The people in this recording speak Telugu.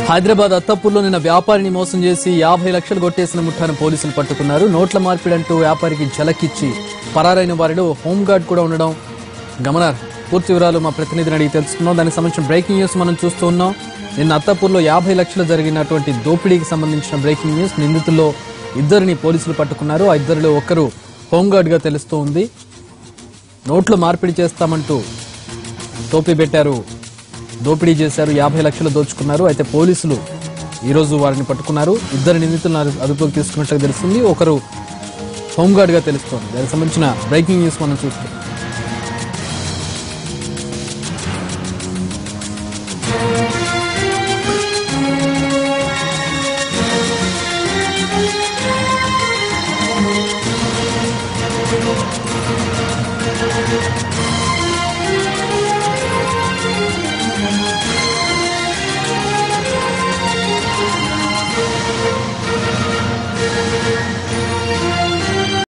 హైదరాబాద్ అత్తపూర్లో నిన్న వ్యాపారిని మోసం చేసి 50 లక్షలు కొట్టేసిన ముఠాను పోలీసులు పట్టుకున్నారు. నోట్ల మార్పిడి అంటూ వ్యాపారికి జలకిచ్చి పరారైన వారిలో హోంగార్డ్ కూడా ఉండడం గమనార్హం. పూర్తి వివరాలు మా ప్రతినిధిని అడిగి తెలుసుకున్నాం. దానికి సంబంధించిన బ్రేకింగ్ న్యూస్ మనం చూస్తూ ఉన్నాం. నిన్న అత్తపూర్లో 50 లక్షలు జరిగినటువంటి దోపిడీకి సంబంధించిన బ్రేకింగ్ న్యూస్. నిందితుల్లో ఇద్దరిని పోలీసులు పట్టుకున్నారు. ఆ ఇద్దరిలో ఒకరు హోంగార్డ్ గా తెలుస్తూ ఉంది. నోట్లు మార్పిడి చేస్తామంటూ టోపీ పెట్టారు, దోపిడీ చేశారు, 50 లక్షలు దోచుకున్నారు. అయితే పోలీసులు ఈరోజు వారిని పట్టుకున్నారు. ఇద్దరు నిందితులను అదుపులోకి తీసుకున్నట్టుగా తెలుస్తుంది. ఒకరు హోంగార్డ్ గా తెలుస్తోంది. దానికి సంబంధించిన బ్రేకింగ్ న్యూస్ మనం చూస్తున్నాం.